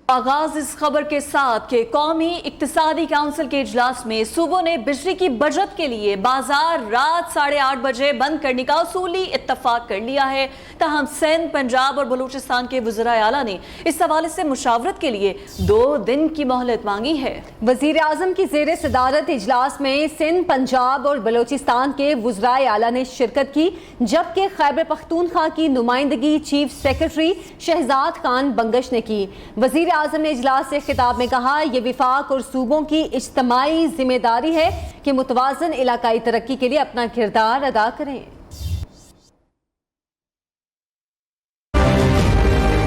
आगाज इस खबर के साथ कि कौमी इक्तिसादी काउंसिल के इजलास में सूबों ने बिजली की बचत के लिए बाजार रात 8:30 बजे बंद करने का उसूली इत्तफाक कर लिया है। तहम सिंध, पंजाब और बलूचिस्तान के वज़ीर आला ने इस हवाले से मुशावरत के लिए 2 दिन की मोहलत मांगी है। वज़ीर आज़म की ज़ेर सदारत इजलास में सिंध, पंजाब और बलूचिस्तान के वज़ीर आला ने शिरकत की, जबकि खैबर पख्तूनख्वा की नुमाइंदगी चीफ सेक्रेटरी शहजाद खान बंगश ने की। वज़ीर आज़म ने इजलास से खिताब में कहा, यह विफाक और सूबों की इज्तिमाई जिम्मेदारी है कि मुतवाज़न इलाकाई तरक्की के लिए अपना किरदार अदा करें।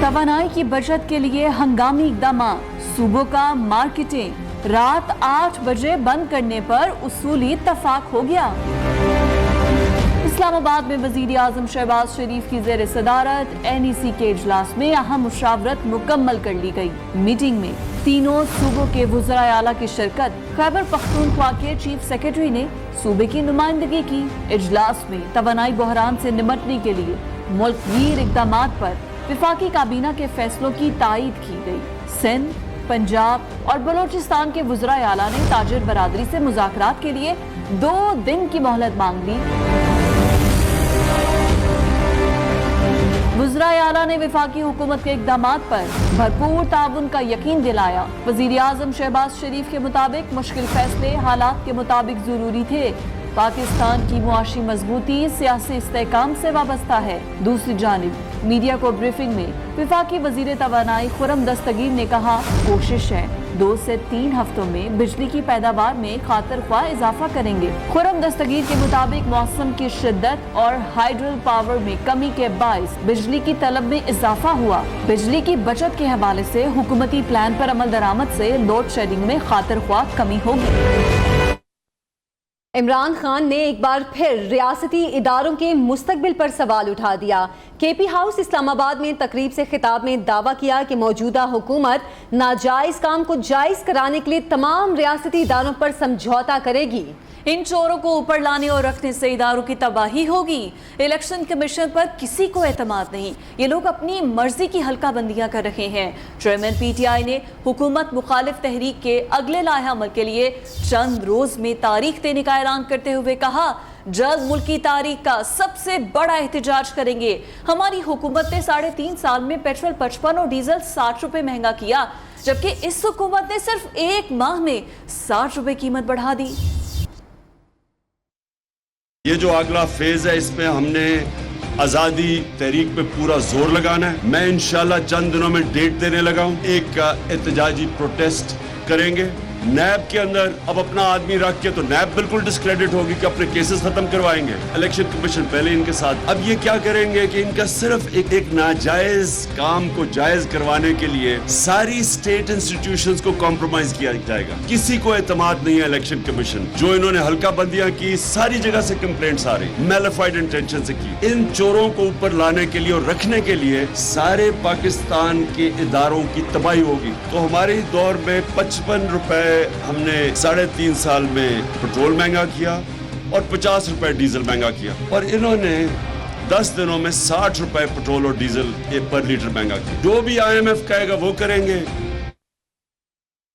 तवानाई की बचत के लिए हंगामी इक़दाम, सूबों का मार्केटिंग रात 8 बजे बंद करने पर उसूली इत्तफाक हो गया। इस्लामाबाद में वज़ीर आज़म शहबाज शरीफ की ज़ेर सदारत NEC के इजलास में अहम मुशावरत मुकम्मल कर ली गई। मीटिंग में तीनों सूबों के वज़ीर आला की शिरकत। खैबर पख्तूनख्वा के चीफ सेक्रेटरी ने सूबे की नुमाइंदगी की। इजलास में तवानाई बहरान से निमटने के लिए मुल्कगीर इक़दामात पर विफाकी काबीना के फैसलों की तायीद की गई। सिंध, पंजाब और बलूचिस्तान के वज़ीर आला ने ताजिर बरादरी से मुज़ाकरात के लिए 2 दिन की मोहलत मांग ली। वज़ीर आला ने विफाकी हुकूमत के इक़दामात पर भरपूर ताउन का यकीन दिलाया। वज़ीर आज़म शहबाज शरीफ के मुताबिक मुश्किल फैसले हालात के मुताबिक ज़रूरी थे। पाकिस्तान की मुआशी मजबूती सियासी इस्तेहकाम से वाबस्ता है। दूसरी जानिब मीडिया को ब्रीफिंग में विफाकी वज़ीर तवानाई खुर्रम दस्तगीर ने कहा, कोशिश है 2 से 3 हफ्तों में बिजली की पैदावार में खातिर ख्वाह इजाफा करेंगे। खुर्रम दस्तगीर के मुताबिक मौसम की शिद्दत और हाइड्रल पावर में कमी के बाइस बिजली की तलब में इजाफा हुआ। बिजली की बचत के हवाले से हुकूमती प्लान पर अमल दरामद से लोड शेडिंग में खातिर ख्वाह कमी होगी। इमरान खान ने एक बार फिर रियासती इदारों के मुस्तकबिल पर सवाल उठा दिया। KP हाउस इस्लामाबाद में तकरीब से खिताब में दावा किया कि मौजूदा हुकूमत नाजायज काम को जायज कराने के लिए तमाम रियासती इदारों पर समझौता करेगी। इन चोरों को ऊपर लाने और रखने से इदारों की तबाही होगी। इलेक्शन कमीशन पर किसी को एतमाद नहीं, ये लोग अपनी मर्जी की हल्का बंदियां कर रहे हैं। चेयरमैन PTI ने हुकूमत मुखालिफ तहरीक के अगले लाहे अमल के लिए चंद रोज में तारीख देने का ऐलान करते हुए कहा, जल्द मुल्की तारीख का सबसे बड़ा एहतजाज करेंगे। हमारी हुकूमत ने 3.5 साल में पेट्रोल 55 और डीजल 60 रुपए महंगा किया, जबकि इस हुकूमत ने सिर्फ 1 माह में 60 रुपए कीमत बढ़ा दी। ये जो अगला फेज है, इसमें हमने आज़ादी तहरीक पे पूरा जोर लगाना है। मैं इंशाल्लाह चंद दिनों में डेट देने लगा हूँ। एक एहतजाजी प्रोटेस्ट करेंगे। नैब के अंदर अब अपना आदमी रख के तो नैब बिल्कुल डिस्क्रेडिट होगी कि अपने केसेस खत्म करवाएंगे। इलेक्शन कमीशन पहले इनके साथ, अब ये क्या करेंगे कि इनका सिर्फ एक नाजायज काम को जायज करवाने के लिए सारी स्टेट इंस्टीट्यूशंस को कॉम्प्रोमाइज किया जाएगा। किसी को एतमाद नहीं है इलेक्शन कमीशन। जो इन्होंने हल्का बंदियां की, सारी जगह से कंप्लेंट्स आ रही, मेलिफाइड इंटेंशन से की। इन चोरों को ऊपर लाने के लिए और रखने के लिए सारे पाकिस्तान के इदारों की तबाही होगी। तो हमारे दौर में 55 रुपए हमने 3.5 साल में पेट्रोल महंगा किया और 50 रुपए डीजल महंगा किया, और इन्होंने 10 दिनों में 60 रुपए पेट्रोल और डीजल पर लीटर महंगा किया। जो भी IMF कहेगा वो करेंगे।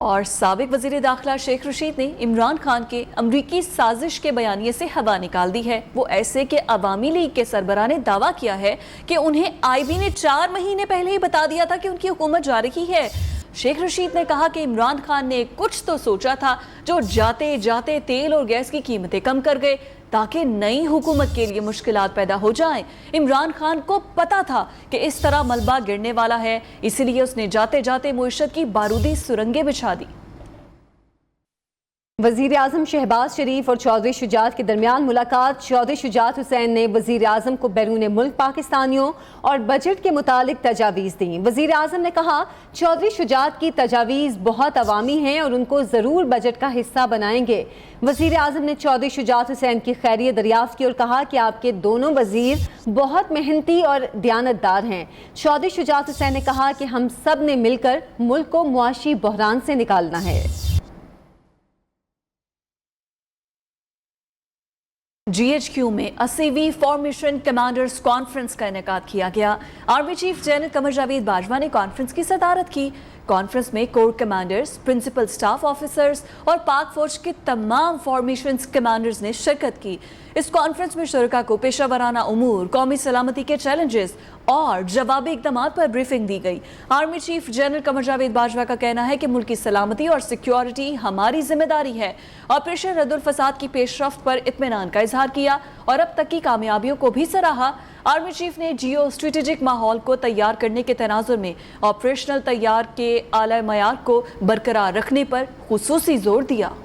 और साबिक वज़ीर दाखिला शेख रशीद ने इमरान खान के अमरीकी साजिश के बयानिए से हवा निकाल दी है। वो ऐसे कि अवामी लीग के सरबराह ने दावा किया है कि उन्हें IB ने 4 महीने पहले ही बता दिया था कि उनकी हुकूमत जा रही है। शेख रशीद ने कहा कि इमरान खान ने कुछ तो सोचा था जो जाते जाते तेल और गैस की कीमतें कम कर गए ताकि नई हुकूमत के लिए मुश्किलात पैदा हो जाएं। इमरान खान को पता था कि इस तरह मलबा गिरने वाला है, इसलिए उसने जाते जाते मुइशत की बारूदी सुरंगें बिछा दी। वज़ीर आज़म शहबाज शरीफ और चौधरी शुजात के दरमियान मुलाकात। चौधरी शुजात हुसैन ने वज़ीर आज़म को बैरून मुल्क पाकिस्तानियों और बजट के मुतालिक तजावीज़ दी। वज़ीर आज़म ने कहा, चौधरी शुजात की तजावीज़ बहुत अवामी हैं और उनको ज़रूर बजट का हिस्सा बनाएंगे। वज़ीर आज़म ने चौधरी शुजात हुसैन की खैरियत दरियाफ्त की और कहा कि आपके दोनों वज़ीर बहुत मेहनती और दयानतदार हैं। चौधरी शुजात हुसैन ने कहा कि हम सब ने मिलकर मुल्क को मुआशी बहरान से निकालना है। GHQ में 80वीं फॉर्मेशन कमांडर्स कॉन्फ्रेंस का इनेकाद किया गया। Army chief general Qamar Javed Bajwa ने कॉन्फ्रेंस की सदारत की। कॉन्फ्रेंस में core commanders, principal staff officers और पाक फौज के तमाम फॉर्मेशंस कमांडर्स ने शिरकत की। इस कॉन्फ्रेंस में शुरका को पेशा वराना उमूर, कौमी सलामती के चैलेंजेस और जवाबी इक़दामात पर ब्रीफिंग दी गई। Army chief general Qamar Javed Bajwa का कहना है कि मुल्क की सलामती और सिक्योरिटी हमारी जिम्मेदारी है। ऑपरेशन रद्दुल फसाद की पेशरफ्त पर इत्मीनान का इजहार किया और अब तक की कामयाबियों को भी सराहा। आर्मी चीफ ने जियो स्ट्रेटेजिक माहौल को तैयार करने के तनाजुर में ऑपरेशनल तैयार के आला मयार को बरकरार रखने पर खुसूसी जोर दिया।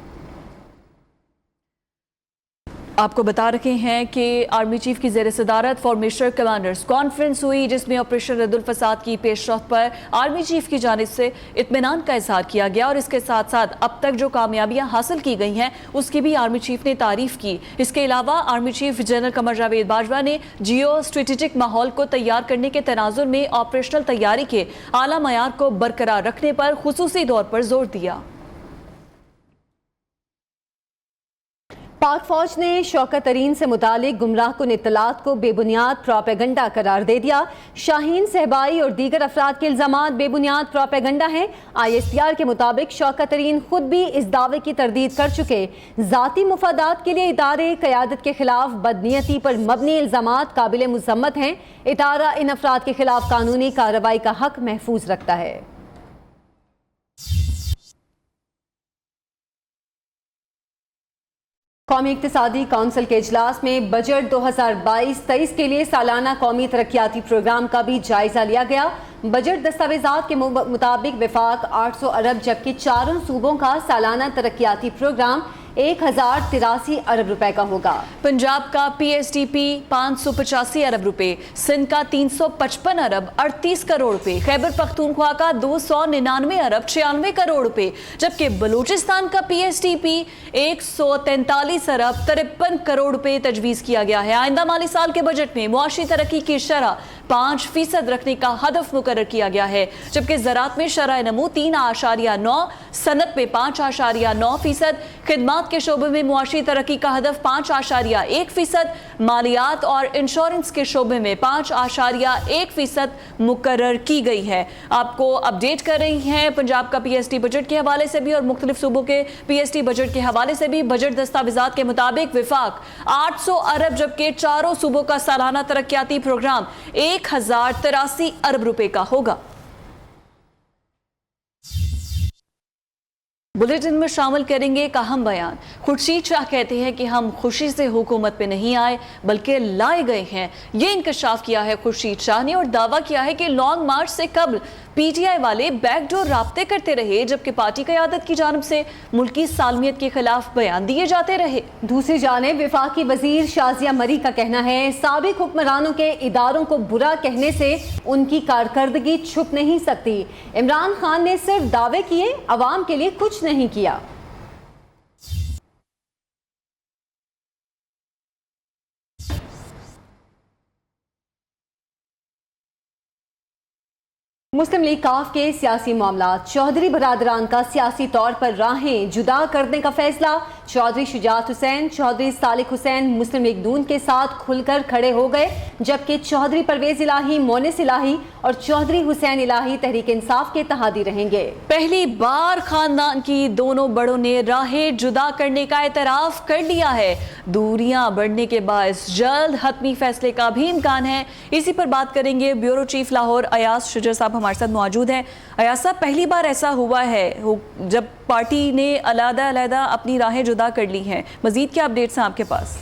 आपको बता रहे हैं कि आर्मी चीफ की ज़ेर सदारत फॉर्मेशन कमांडर्स कॉन्फ्रेंस हुई, जिसमें ऑपरेशन रद्दुल फसाद की पेशरफ्त पर आर्मी चीफ की जानिब से इत्मीनान का इजहार किया गया और इसके साथ साथ अब तक जो कामयाबियां हासिल की गई हैं उसकी भी आर्मी चीफ ने तारीफ की। इसके अलावा army chief general Qamar Javed Bajwa ने जियो स्ट्रेटेजिक माहौल को तैयार करने के तनाजुर में ऑपरेशनल तैयारी के आला मयार को बरकरार रखने पर खुसूसी तौर पर जोर दिया। पाक फौज ने शौकत तरीन से मुतालिक गुमराह कुन इत्तलात को बेबुनियाद प्रोपेगंडा करार दे दिया। शाहीन सहबाई और दीगर अफराद के इल्जामात बेबुनियाद प्रोपेगंडा हैं। ISPR के मुताबिक शौकत तरीन खुद भी इस दावे की तरदीद कर चुके। ज़ाती मुफादात के लिए इदारे क़यादत के खिलाफ बदनीयती पर मबनी इल्जामात काबिल मुज़म्मत हैं। इदारा इन अफराद के खिलाफ कानूनी कार्रवाई का हक महफूज रखता है। कौमी इक्तिसादी काउंसिल के इजलास में बजट 2022-23 के लिए सालाना कौमी तरक्याती प्रोग्राम का भी जायजा लिया गया। बजट दस्तावेजात के मुताबिक वफाक 800 अरब जबकि चारों सूबों का सालाना तरक्याती प्रोग्राम 1083 अरब रुपए का होगा। पंजाब का PSDP 585 अरब रुपए, सिंध का 355 अरब 38 करोड़ रुपए, खैबर पख्तूनख्वा का 299 अरब 96 करोड़ रुपए, जबकि बलूचिस्तान का PSDP 143 अरब 53 करोड़ रुपए तजवीज़ किया गया है। आइंदा माली साल के बजट में मुआशी तरक्की की शरह 5% रखने का हदफ मुकर्रर किया गया है, जबकि ज़राअत में शरह नमू 3.9, सनत में 5.9%, खिदमात के शोबे में मुआशी तरक्की का हदफ 5.1%, मालियात और इंश्योरेंस के शोबे में 5.1% मुकर्रर की गई है। आपको अपडेट कर रही हैं पंजाब का PST बजट के हवाले से भी और मुख्तलिफ सूबों के PST बजट के हवाले से भी। बजट दस्तावेजात के मुताबिक विफाक 800 अरब जबकि चारों सूबों का सालाना तरक्याती प्रोग्राम 1083 अरब रुपए का होगा। बुलेटिन में शामिल करेंगे एक अहम बयान। खुर्शीद शाह कहते हैं कि हम खुशी से हुकूमत पे नहीं आए बल्कि लाए गए हैं। ये इंकशाफ किया है खुर्शीद शाह ने और दावा किया है कि लॉन्ग मार्च से कबल PTI वाले बैकडोर राब्ते करते रहे, जबकि पार्टी क़यादत की जानिब से मुल्की सालमियत के खिलाफ बयान दिए जाते रहे। दूसरी जानिब वफाकी वजीर शाजिया मरी का कहना है साबिक हुक्मरानों के इदारों को बुरा कहने से उनकी कारकर्दगी छुप नहीं सकती। इमरान खान ने सिर्फ दावे किए, अवाम के लिए कुछ नहीं किया। मुस्लिम लीग काफ के सियासी मामला, चौधरी बरादरान का सियासी तौर पर राहें जुदा करने का फैसला। चौधरी शुजात हुसैन, चौधरी सालिक हुसैन मुस्लिम लीग नून के साथ खुलकर खड़े हो गए, जबकि चौधरी परवेज इलाही, मोनिस इलाही और चौधरी हुसैन इलाही तहरीक इंसाफ के इत्तेहादी रहेंगे। पहली बार खानदान की दोनों बड़ों ने राहें जुदा करने का एतराफ कर लिया है। दूरियां बढ़ने के बायस जल्द हतमी फैसले का भी इम्कान है। इसी पर बात करेंगे ब्यूरो चीफ लाहौर अयाज शुजर साहब हमारे साथ मौजूद हैं। अयाज साहब, पहली बार ऐसा हुआ है जब पार्टी ने अलग-अलग अपनी राहें जुदा कर ली हैं। मजीद क्या अपडेट्स हैं आपके पास?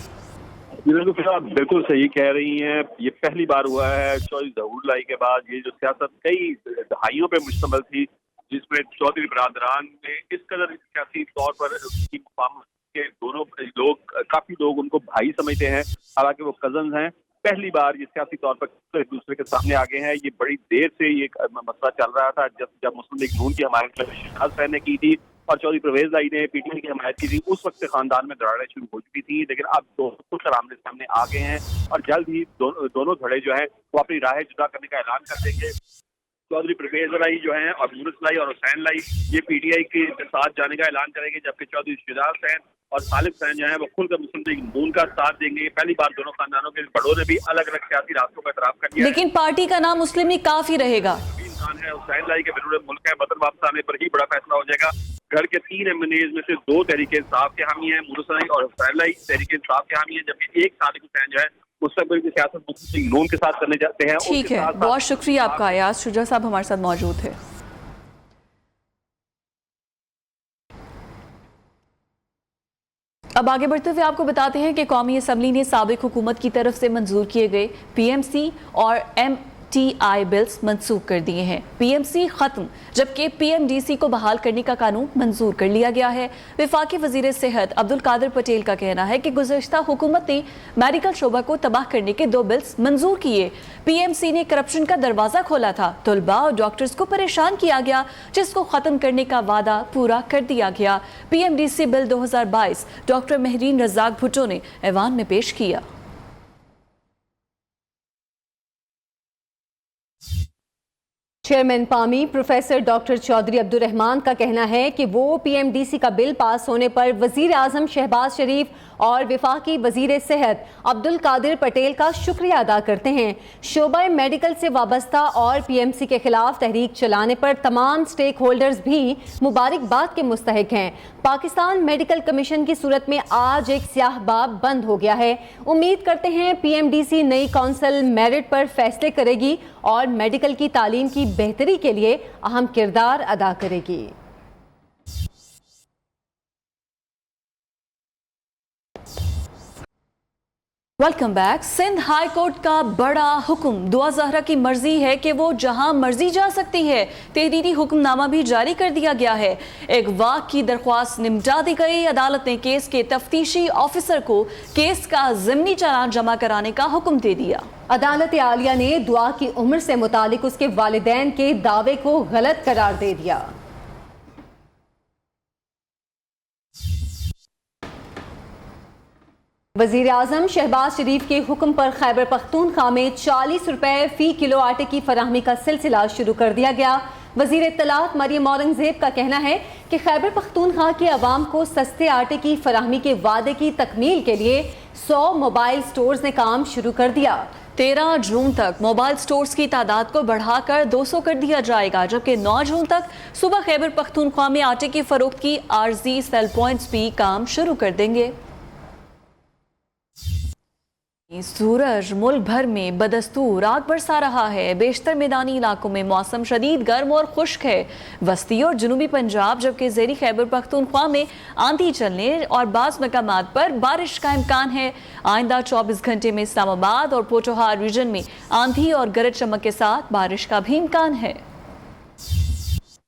आप बिल्कुल सही कह रही हैं, ये पहली बार हुआ है चौधरी ज़हूर इलाही के बाद। ये जो सियासत कई दहाइयों पे मुश्तमिल थी, जिसमें चौधरी बरादरान ने इस कदर सियासी तौर पर उसकी मुकाम के दोनों लोग, काफी लोग उनको भाई समझते हैं, हालांकि वो कजन हैं। पहली बार ये सियासी तौर पर एक दूसरे के सामने आ गए हैं। ये बड़ी देर से ये मसला चल रहा था। जब मुस्लिम लीग नून की हमायत शहबाज हुसैन ने की थी और चौधरी परवेज इलाही ने PTI की हमायत की थी, उस वक्त से खानदान में दरारें शुरू हो चुकी थी। लेकिन अब दोनों आमने सामने आ गए हैं और जल्द ही दोनों धड़े जो है वो अपनी राहें जुदा करने का ऐलान कर देंगे। चौधरी परवेज इलाही जो है और यूनुस इलाही और हुसैन इलाही ये PTI के साथ जाने का ऐलान करेंगे, जबकि चौधरी शुजात हुसैन और सालिक हुसैन जो है वो खुलकर मुस्लिम लीग नून का साथ देंगे। पहली बार दोनों खानदानों के बड़ों ने भी अलग अलग सियासी रास्तों का एतराफ कर दिया। लेकिन पार्टी का नाम मुस्लिम लीग काफ ही रहेगा। इम्कान है। हुसैन लाई के बैरून मुल्क है, वतन वापस आने पर ही बड़ा फैसला हो जाएगा। घर के 3 एमएनएज में से 2 तहरीक इंसाफ के हामी हैं, मुनसराई और हुसैन लाई तहरीक इंसाफ के हामी हैं, जबकि एक सादिक हुसैन जो है मुस्तकबिल की सियासत मुस्लिम लीग नून के साथ करने जाते हैं। ठीक है, बहुत शुक्रिया आपका अयाज शुजा साहब हमारे साथ मौजूद थे। अब आगे बढ़ते हुए आपको बताते हैं कि कौमी असम्बली ने साबिक हुकूमत की तरफ से मंजूर किए गए पीएमसी और MTI बिल्स मंसूख कर दिए हैं। पीएमसी खत्म, जबकि पीएमडीसी को बहाल करने का कानून मंजूर कर लिया गया है। वफाकी वजीर सेहत अब्दुल कादिर पटेल का कहना है कि गुज़श्ता हुकूमत ने मेडिकल शोबा को तबाह करने के 2 बिल्स मंजूर किए। पीएमसी ने करप्शन का दरवाजा खोला था, तलबा और डॉक्टर्स को परेशान किया गया, जिसको खत्म करने का वादा पूरा कर दिया गया। PMDC bill 2022 doctor Mahreen Razzaq Bhutto ने ऐवान में पेश किया। चेयरमैन पामी प्रोफेसर डॉक्टर चौधरी अब्दुल रहमान का कहना है कि वो पीएमडीसी का बिल पास होने पर वजीर आजम शहबाज शरीफ और वफाकी वजीर सेहत अब्दुल कादिर पटेल का शुक्रिया अदा करते हैं। शोबा मेडिकल से वाबस्ता और पीएमसी के खिलाफ तहरीक चलाने पर तमाम स्टेक होल्डर्स भी मुबारकबाद के मुस्तहिक हैं। पाकिस्तान मेडिकल कमीशन की सूरत में आज एक स्याह बाब बंद हो गया है। उम्मीद करते हैं पीएमडीसी नई काउंसिल मेरिट पर फैसले करेगी और मेडिकल की तालीम की बेहतरी के लिए अहम किरदार अदा करेगी। Welcome back. Sindh high court का बड़ा हुक्म, दुआ ज़हरा की मर्जी है कि वो जहां मर्जी जा सकती है। तहरीरी हुक्मनामा भी जारी कर दिया गया है। अगवा की दरख्वास्त निपटा दी गई। अदालत ने केस के तफ्तीशी ऑफिसर को केस का ज़िमनी चालान जमा कराने का हुक्म दे दिया। अदालत आलिया ने दुआ की उम्र से मुतालिक उसके वालिदैन के दावे को गलत करार दे दिया। वजीर आजम शहबाज शरीफ के हुक्म पर खैबर पख्तूनख्वा में 40 रुपए फी किलो आटे की फराहमी का सिलसिला शुरू कर दिया गया। वजीर इत्तलात मरियम औरंगजेब का कहना है कि खैबर पख्तूनख्वा के अवाम को सस्ते आटे की फराहमी के वादे की तकमील के लिए 100 मोबाइल स्टोर्स ने काम शुरू कर दिया। 13 जून तक मोबाइल स्टोर्स की तादाद को बढ़ाकर 200 कर दिया जाएगा, जबकि 9 जून तक सुबह खैबर पख्तूनख्वा में आटे की फरोख्त की आर्जी सेल पॉइंट्स भी काम शुरू कर देंगे। सूरज मुल्क भर में बदस्तूर आग बरसा रहा है। बेशतर मैदानी इलाकों में मौसम शदीद गर्म और खुश्क है। वस्ती और जनूबी पंजाब जबकि ज़ेरी खैबर पख्तूनख्वा में आंधी चलने और बाज़ मकामात पर बारिश का इम्कान है। आइंदा 24 घंटे में इस्लामाबाद और पोठोहार रीजन में आंधी और गरज चमक के साथ बारिश का भी इम्कान है।